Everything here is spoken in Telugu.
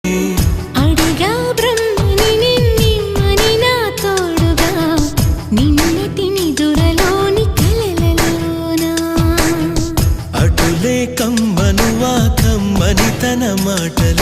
అడిగా బ్రహ్మని నిన్నని నా తోడుగా నిన్నటి నిదురలోని కలలలోనా అటులే కమ్మనువా కమ్మని తన మాటలు